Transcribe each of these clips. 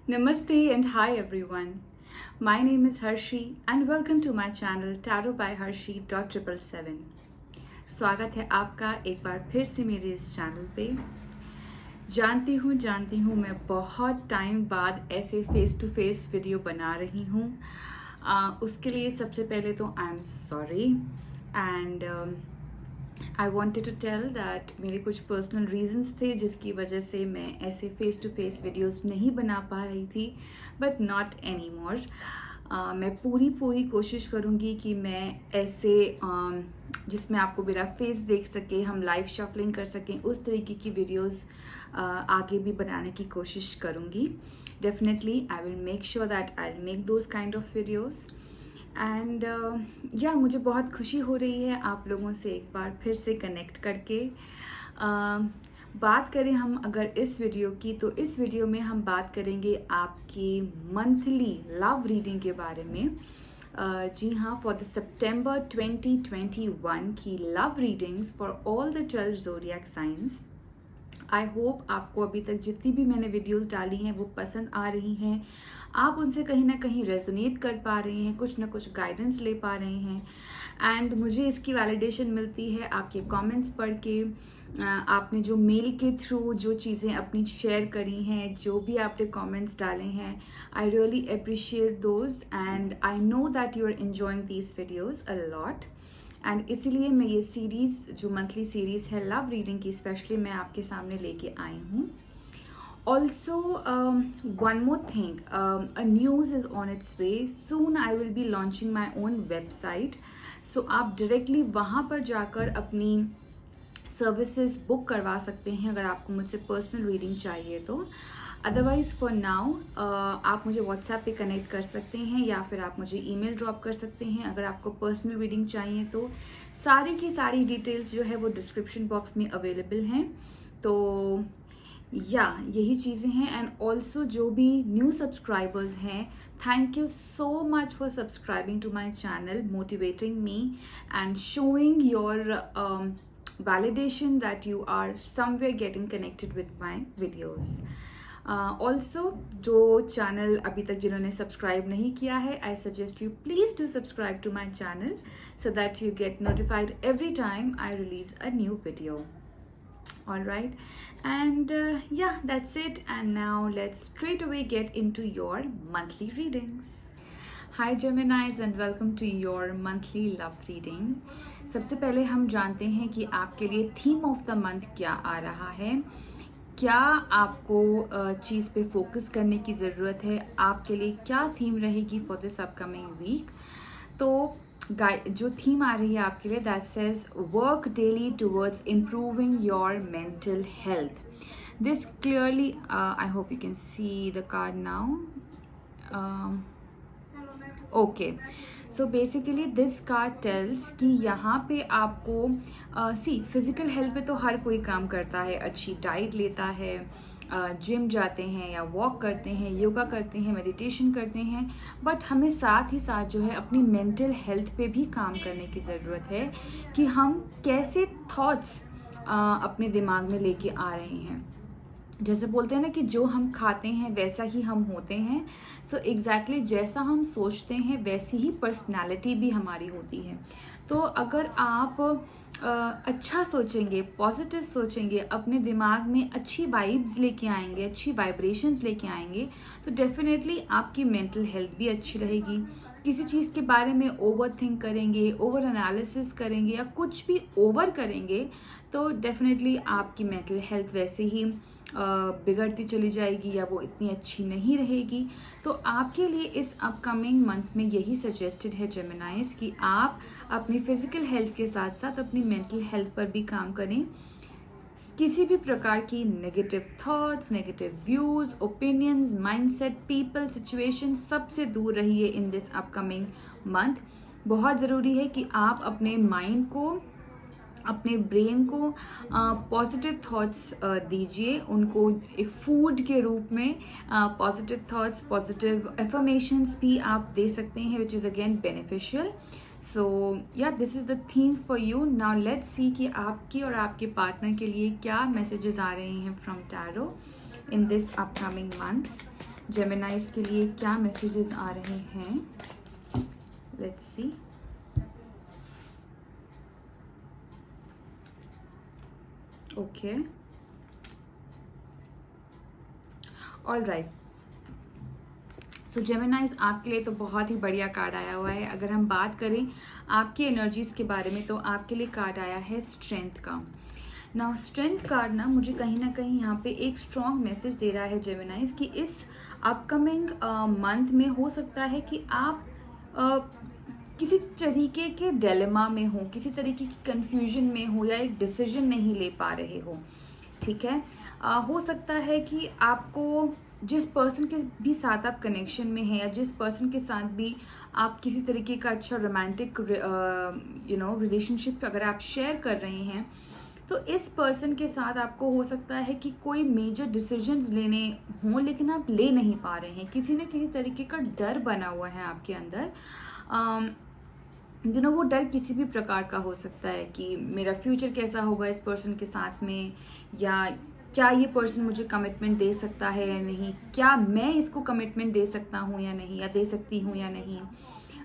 Namaste and hi everyone. My name is Harshi and welcome to my channel Tarot by Harshi.777. स्वागत है आपका एक बार फिर से मेरे इस चैनल पे। जानती हूँ मैं बहुत टाइम बाद ऐसे फेस टू फेस वीडियो बना रही हूँ। उसके लिए सबसे पहले तो I am sorry and I wanted to tell that मेरे कुछ पर्सनल रीजंस थे जिसकी वजह से मैं ऐसे फेस टू फेस वीडियोस नहीं बना पा रही थी, बट नॉट एनी मोर। मैं पूरी कोशिश करूँगी कि मैं ऐसे जिसमें आपको मेरा फेस देख सके, हम लाइव शफलिंग कर सकें, उस तरीके की वीडियोस आगे भी बनाने की कोशिश करूँगी। Definitely I will make sure that I will make those kind of videos and मुझे बहुत खुशी हो रही है आप लोगों से एक बार फिर से कनेक्ट करके। बात करें हम अगर इस वीडियो की, तो इस वीडियो में हम बात करेंगे आपकी मंथली लव रीडिंग के बारे में। जी हाँ, फॉर द सितंबर 2021 की love readings for all the 12 zodiac science. I hope आपको अभी तक जितनी भी मैंने वीडियोस डाली हैं वो पसंद आ रही हैं, आप उनसे कहीं ना कहीं रेजोनेट कर पा रहे हैं, कुछ ना कुछ गाइडेंस ले पा रहे हैं। एंड मुझे इसकी वैलिडेशन मिलती है आपके कमेंट्स पढ़ के। आपने जो मेल के थ्रू जो चीज़ें अपनी शेयर करी हैं, जो भी आपने कमेंट्स डाले हैं, I really appreciate those and I know that you are enjoying these videos a lot. And इसीलिए मैं ये सीरीज़ जो मंथली सीरीज़ है लव रीडिंग की, स्पेशली मैं आपके सामने लेके आई हूँ। Also one more thing, a news is on its way soon. I will be launching my own website, so आप डायरेक्टली वहाँ पर जाकर अपनी सर्विसेज बुक करवा सकते हैं अगर आपको मुझसे पर्सनल रीडिंग चाहिए तो। अदरवाइज़ फॉर नाउ आप मुझे व्हाट्सएप पे कनेक्ट कर सकते हैं या फिर आप मुझे ईमेल ड्रॉप कर सकते हैं अगर आपको पर्सनल रीडिंग चाहिए तो। सारी की सारी डिटेल्स जो है वो डिस्क्रिप्शन बॉक्स में अवेलेबल हैं। तो यही चीज़ें हैं। एंड ऑल्सो जो भी न्यू सब्सक्राइबर्स हैं, thank you so much for subscribing to my channel, motivating me and showing your validation that you are somewhere getting connected with my videos. Also, जो चैनल अभी तक जिन्होंने सब्सक्राइब नहीं किया है, I suggest you please do subscribe to my channel so that you get notified every time I release a new video. Alright, and that's it. And now let's straight away get into your monthly readings. Hi Geminis and welcome to your monthly love reading. सबसे पहले हम जानते हैं कि आपके लिए theme of the month क्या आ रहा है। क्या आपको चीज़ पे फोकस करने की ज़रूरत है, आपके लिए क्या थीम रहेगी फॉर दिस अपकमिंग वीक। तो जो थीम आ रही है आपके लिए, that says work daily towards improving your mental health. This clearly, I hope you can see the card now. Okay, so basically this card tells कि यहाँ पे आपको फिजिकल हेल्थ पे तो हर कोई काम करता है, अच्छी डाइट लेता है, जिम जाते हैं या वॉक करते हैं, योगा करते हैं, मेडिटेशन करते हैं, बट हमें साथ ही साथ जो है अपनी मेंटल हेल्थ पे भी काम करने की ज़रूरत है कि हम कैसे थॉट्स अपने दिमाग में लेके आ रहे हैं। जैसे बोलते हैं ना कि जो हम खाते हैं वैसा ही हम होते हैं। सो एग्जैक्टली जैसा हम सोचते हैं वैसी ही पर्सनालिटी भी हमारी होती है। तो अगर आप अच्छा सोचेंगे, पॉजिटिव सोचेंगे, अपने दिमाग में अच्छी वाइब्स लेके आएंगे, अच्छी वाइब्रेशंस लेके आएंगे, तो डेफिनेटली आपकी मेंटल हेल्थ भी अच्छी रहेगी। किसी चीज़ के बारे में ओवर थिंक करेंगे, ओवर एनालिसिस करेंगे या कुछ भी ओवर करेंगे तो डेफिनेटली आपकी मेंटल हेल्थ वैसे ही बिगड़ती चली जाएगी या वो इतनी अच्छी नहीं रहेगी। तो आपके लिए इस अपकमिंग मंथ में यही सजेस्टेड है जेमिनाइज कि आप अपनी फिजिकल हेल्थ के साथ साथ अपनी मेंटल हेल्थ पर भी काम करें। किसी भी प्रकार की negative thoughts, negative views, opinions, mindset, people, situation, सबसे दूर रहिए इन दिस अपकमिंग मंथ। बहुत ज़रूरी है कि आप अपने माइंड को, अपने ब्रेन को पॉजिटिव थॉट्स दीजिए, उनको एक फूड के रूप में। पॉजिटिव थॉट्स, पॉजिटिव एफर्मेशंस भी आप दे सकते हैं, which is again beneficial. So this is the theme for you. Now let's see कि आपकी और आपके पार्टनर के लिए क्या मैसेजेस आ रहे हैं from tarot in this upcoming month. जेमिनाइज के लिए क्या मैसेजेस आ रहे हैं, let's see. Okay, all right. सो जेमिनाइज आपके लिए तो बहुत ही बढ़िया कार्ड आया हुआ है। अगर हम बात करें आपकी एनर्जीज के बारे में तो आपके लिए कार्ड आया है स्ट्रेंथ का। ना स्ट्रेंथ कार्ड ना मुझे कहीं ना कहीं यहाँ पे एक स्ट्रॉन्ग मैसेज दे रहा है जेमिनाइज कि इस अपकमिंग मंथ में हो सकता है कि आप किसी तरीके के डिलेमा में हो, किसी तरीके की कंफ्यूजन में हो, या एक डिसीजन नहीं ले पा रहे हो। ठीक है, हो सकता है कि आपको जिस पर्सन के भी साथ आप कनेक्शन में हैं, या जिस पर्सन के साथ भी आप किसी तरीके का अच्छा रोमांटिक रिलेशनशिप अगर आप शेयर कर रहे हैं, तो इस पर्सन के साथ आपको हो सकता है कि कोई मेजर डिसीजंस लेने हों लेकिन आप ले नहीं पा रहे हैं। किसी न किसी तरीके का डर बना हुआ है आपके अंदर। वो डर किसी भी प्रकार का हो सकता है कि मेरा फ्यूचर कैसा होगा इस पर्सन के साथ में, या क्या ये पर्सन मुझे कमिटमेंट दे सकता है या नहीं, क्या मैं इसको कमिटमेंट दे सकता हूँ या नहीं, या दे सकती हूँ या नहीं।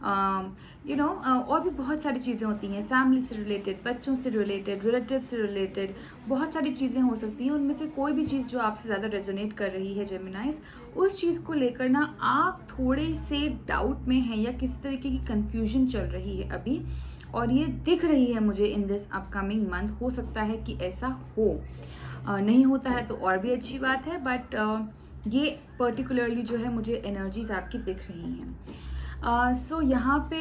और भी बहुत सारी चीज़ें होती हैं, फैमिली से रिलेटेड, बच्चों से रिलेटेड, रिलेटिव से रिलेटेड, बहुत सारी चीज़ें हो सकती हैं। उनमें से कोई भी चीज़ जो आपसे ज़्यादा रेजोनेट कर रही है जेमिनाइज, उस चीज़ को लेकर ना आप थोड़े से डाउट में हैं, या किसी तरीके की कंफ्यूजन चल रही है अभी, और ये दिख रही है मुझे इन दिस अपकमिंग मंथ। हो सकता है कि ऐसा हो, नहीं होता है तो और भी अच्छी बात है, बट ये पर्टिकुलरली जो है मुझे एनर्जीज आपकी दिख रही हैं। सो यहाँ पे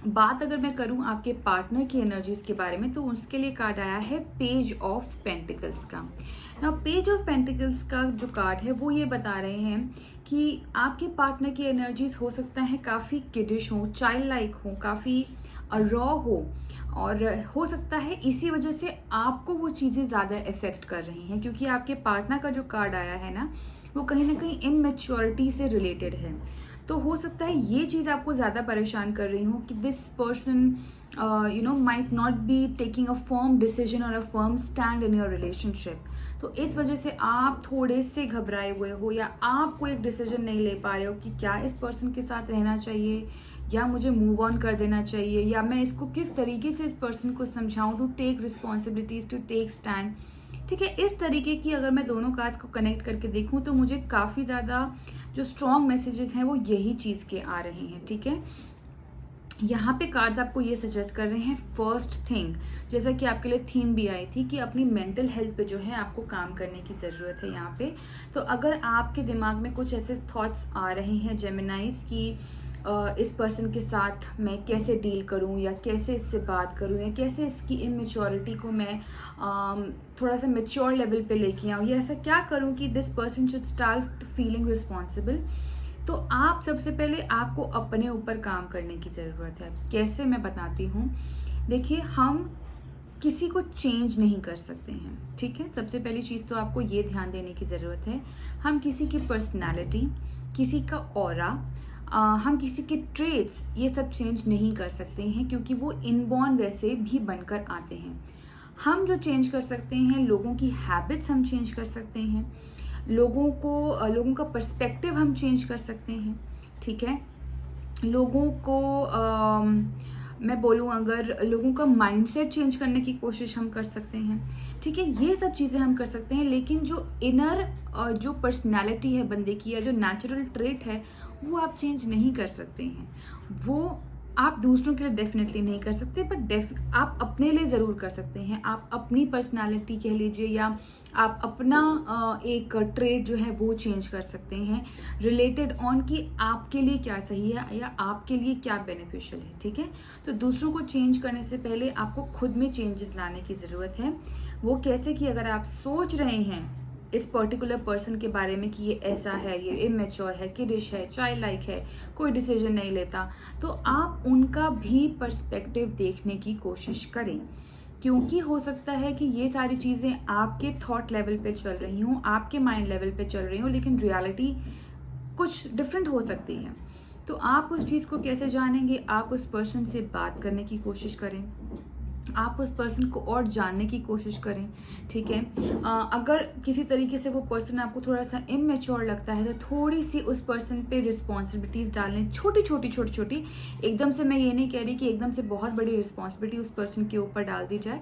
बात अगर मैं करूँ आपके पार्टनर की एनर्जीज के बारे में, तो उसके लिए कार्ड आया है पेज ऑफ पेंटिकल्स का। ना पेज ऑफ पेंटिकल्स का जो कार्ड है वो ये बता रहे हैं कि आपके पार्टनर की एनर्जीज हो सकता है काफ़ी किडिश हो, चाइल्ड लाइक हो, काफ़ी रॉ हो, और हो सकता है इसी वजह से आपको वो चीज़ें ज़्यादा इफेक्ट कर रही हैं, क्योंकि आपके पार्टनर का जो कार्ड आया है ना, वो कहीं ना कहीं इनमेच्योरिटी से रिलेटेड है। तो हो सकता है ये चीज़ आपको ज़्यादा परेशान कर रही हो कि this person might not be taking a firm decision और a firm stand in your relationship. तो इस वजह से आप थोड़े से घबराए हुए हो, या आप कोई एक डिसीजन नहीं ले पा रहे हो कि क्या इस पर्सन के साथ रहना चाहिए, या मुझे मूव ऑन कर देना चाहिए, या मैं इसको किस तरीके से इस पर्सन को समझाऊं to take responsibilities, to take stand. ठीक है, इस तरीके की अगर मैं दोनों कार्ड्स को कनेक्ट करके देखूं तो मुझे काफ़ी ज़्यादा जो स्ट्रॉन्ग मैसेजेस हैं वो यही चीज़ के आ रहे हैं। ठीक है, यहाँ पे कार्ड्स आपको ये सजेस्ट कर रहे हैं, फर्स्ट थिंग, जैसा कि आपके लिए थीम भी आई थी कि अपनी मेंटल हेल्थ पे जो है आपको काम करने की ज़रूरत है यहाँ पे। तो अगर आपके दिमाग में कुछ ऐसे थॉट्स आ रहे हैं जेमिनाइज की इस पर्सन के साथ मैं कैसे डील करूं, या कैसे इससे बात करूं, या कैसे इसकी इमेच्योरिटी को मैं थोड़ा सा मेच्योर लेवल पे लेके आऊं, या ऐसा क्या करूं कि this person should start feeling responsible, तो आप सबसे पहले आपको अपने ऊपर काम करने की ज़रूरत है। कैसे, मैं बताती हूँ। देखिए, हम किसी को चेंज नहीं कर सकते हैं। ठीक है, सबसे पहली चीज़ तो आपको ये ध्यान देने की ज़रूरत है, हम किसी की पर्सनैलिटी, किसी का ऑरा, हम किसी के ट्रेड्स, ये सब चेंज नहीं कर सकते हैं, क्योंकि वो इनबॉर्न वैसे भी बनकर आते हैं। हम जो चेंज कर सकते हैं, लोगों की हैबिट्स हम चेंज कर सकते हैं, लोगों का पर्सपेक्टिव हम चेंज कर सकते हैं। ठीक है, लोगों को मैं बोलूँ अगर लोगों का माइंडसेट चेंज करने की कोशिश हम कर सकते हैं। ठीक है, ये सब चीज़ें हम कर सकते हैं, लेकिन जो इनर जो पर्सनालिटी है बंदे की, या जो नेचुरल ट्रेट है, वो आप चेंज नहीं कर सकते हैं। वो आप दूसरों के लिए डेफिनेटली नहीं कर सकते, बट आप अपने लिए ज़रूर कर सकते हैं। आप अपनी पर्सनालिटी कह लीजिए, या आप अपना एक ट्रेड जो है वो चेंज कर सकते हैं, रिलेटेड ऑन कि आपके लिए क्या सही है या आपके लिए क्या बेनिफिशियल है। ठीक है, तो दूसरों को चेंज करने से पहले आपको खुद में चेंजेस लाने की ज़रूरत है। वो कैसे कि अगर आप सोच रहे हैं इस पर्टिकुलर पर्सन के बारे में कि ये ऐसा है, ये इमेच्योर है, किडिश है, चाइल्ड लाइक है, कोई डिसीजन नहीं लेता, तो आप उनका भी पर्सपेक्टिव देखने की कोशिश करें, क्योंकि हो सकता है कि ये सारी चीज़ें आपके थॉट लेवल पे चल रही हों, आपके माइंड लेवल पे चल रही हों, लेकिन रियलिटी कुछ डिफरेंट हो सकती है। तो आप उस चीज़ को कैसे जानेंगे? आप उस पर्सन से बात करने की कोशिश करें। आप उस पर्सन को और जानने की कोशिश करें, ठीक है। अगर किसी तरीके से वो पर्सन आपको थोड़ा सा इमेच्योर लगता है तो थोड़ी सी उस पर्सन पे रिस्पॉन्सिबिलिटीज़ डालें, छोटी छोटी। एकदम से मैं ये नहीं कह रही कि एकदम से बहुत बड़ी रिस्पॉन्सिबिलिटी उस पर्सन के ऊपर डाल दी जाए,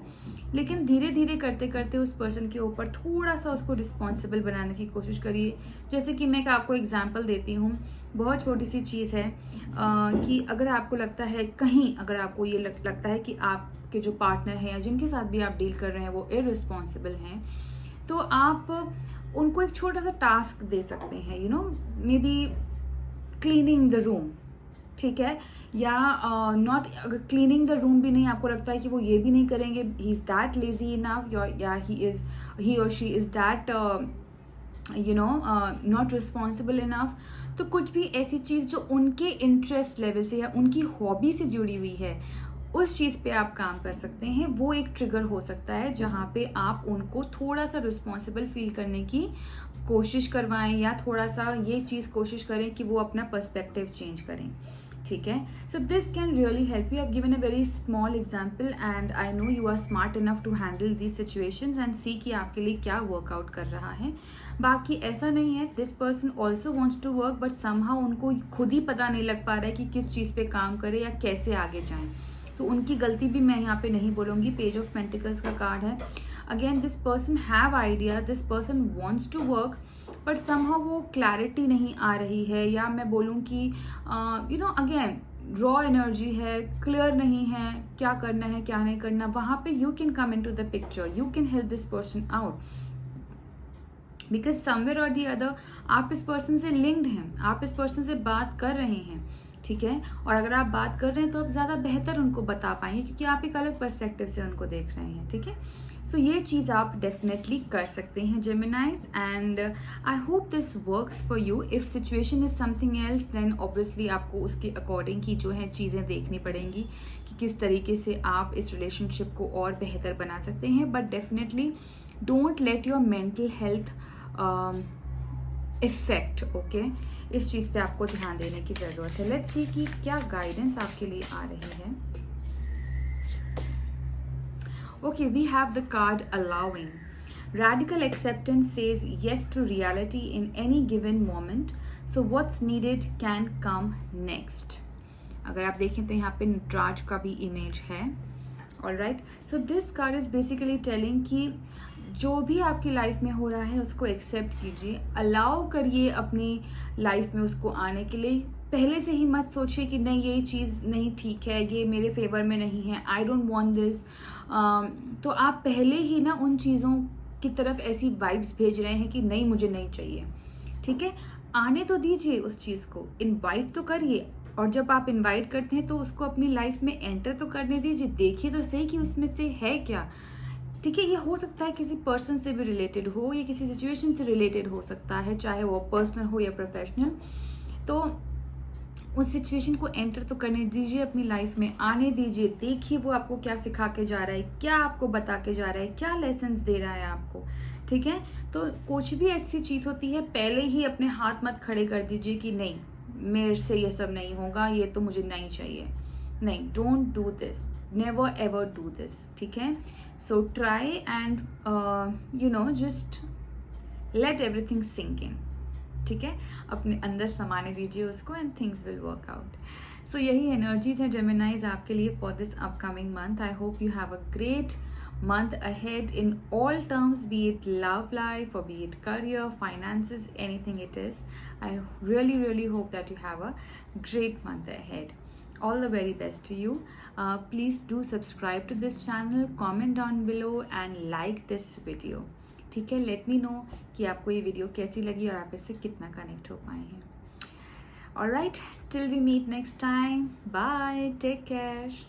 लेकिन धीरे धीरे करते करते उस पर्सन के ऊपर थोड़ा सा उसको रिस्पॉन्सिबल बनाने की कोशिश करिए। जैसे कि मैं आपको एग्जाम्पल देती हूँ, बहुत छोटी सी चीज़ है कि अगर आपको लगता है कहीं, अगर आपको ये लगता है कि आपके जो पार्टनर हैं या जिनके साथ भी आप डील कर रहे हैं वो इररिस्पॉन्सिबल हैं, तो आप उनको एक छोटा सा टास्क दे सकते हैं, you know, may be cleaning the room, ठीक है। या नॉट, अगर क्लीनिंग द रूम भी नहीं, आपको लगता है कि वो ये भी नहीं करेंगे, he is that lazy enough, या ही और she is that you know not responsible enough, तो कुछ भी ऐसी चीज़ जो उनके इंटरेस्ट लेवल से या उनकी हॉबी से जुड़ी हुई है, उस चीज़ पे आप काम कर सकते हैं। वो एक ट्रिगर हो सकता है जहाँ पे आप उनको थोड़ा सा रिस्पॉन्सिबल फील करने की कोशिश करवाएं, या थोड़ा सा ये चीज़ कोशिश करें कि वो अपना पर्सपेक्टिव चेंज करें, ठीक है। So this can really help you. I have given a very small example and I know you are smart enough to handle these situations and see कि आपके लिए क्या वर्कआउट कर रहा है। बाकी ऐसा नहीं है, this person also wants to work, but somehow उनको खुद ही पता नहीं लग पा रहा है कि किस चीज़ पे काम करे या कैसे आगे जाएं, तो उनकी गलती भी मैं यहाँ पे नहीं बोलूँगी। पेज ऑफ पेंटिकल्स का कार्ड है। Again this person have idea, this person wants to work, but somehow वो क्लैरिटी नहीं आ रही है, या मैं बोलूँ कि you know again raw energy है, क्लियर नहीं है क्या करना है क्या नहीं करना। वहाँ पे you can come in to the picture, you can help this person out, because somewhere or the other आप इस पर्सन से लिंक्ड हैं, आप इस पर्सन से बात कर रहे हैं, ठीक है। और अगर आप बात कर रहे हैं तो आप ज़्यादा बेहतर उनको बता पाएंगे, क्योंकि आप एक अलग पर्सपेक्टिव से उनको देख रहे हैं, ठीक है। सो ये चीज़ आप डेफिनेटली कर सकते हैं Geminis, and I hope this works for you. If situation is something else then obviously आपको उसके अकॉर्डिंग की जो है चीज़ें देखनी पड़ेंगी कि किस तरीके से आप इस रिलेशनशिप को और बेहतर बना सकते हैं। But definitely don't let your mental health effect, okay. इस चीज़ पे आपको ध्यान देने की ज़रूरत है। लेट्स सी कि क्या गाइडेंस आपके लिए आ रही है। Okay, we have the card allowing. Radical acceptance says yes to reality in any given moment, so what's needed can come next. अगर आप देखें तो यहाँ पे नटराज का भी इमेज है। Alright, so this card is basically telling कि जो भी आपकी लाइफ में हो रहा है उसको एक्सेप्ट कीजिए, अलाउ करिए अपनी लाइफ में उसको आने के लिए। पहले से ही मत सोचिए कि नहीं ये चीज़ नहीं ठीक है, ये मेरे फेवर में नहीं है, आई डोंट वांट दिस। तो आप पहले ही ना उन चीज़ों की तरफ ऐसी वाइब्स भेज रहे हैं कि नहीं मुझे नहीं चाहिए, ठीक है। आने तो दीजिए उस चीज़ को, इनवाइट तो करिए, और जब आप इनवाइट करते हैं तो उसको अपनी लाइफ में एंटर तो करने दीजिए, देखिए तो सही कि उसमें से है क्या, ठीक है। ये हो सकता है किसी पर्सन से भी रिलेटेड हो, या किसी सिचुएशन से रिलेटेड हो सकता है, चाहे वो पर्सनल हो या प्रोफेशनल। तो उस सिचुएशन को एंटर तो करने दीजिए, अपनी लाइफ में आने दीजिए, देखिए वो आपको क्या सिखा के जा रहा है, क्या आपको बता के जा रहा है, क्या लेसन्स दे रहा है आपको, ठीक है। तो कुछ भी ऐसी चीज़ होती है पहले ही अपने हाथ मत खड़े कर दीजिए कि नहीं मेरे से ये सब नहीं होगा, ये तो मुझे नहीं चाहिए। नहीं, don't do this, never ever do this, ठीक है। So try and you know just let everything sink in, ठीक है। अपने अंदर समाने दीजिए उसको and things will work out. So यही एनर्जीज हैं जेमिनाइज आपके लिए for this upcoming month. I hope you have a great month ahead in all terms, be it love life or be it career, finances, anything it is. I really hope that you have a great month ahead. All the very best to you. Please do subscribe to this channel, comment down below and like this video, ठीक है। Let me know कि आपको ये video कैसी लगी और आप इससे कितना कनेक्ट हो पाए हैं। Alright, till we meet next time, bye, take care.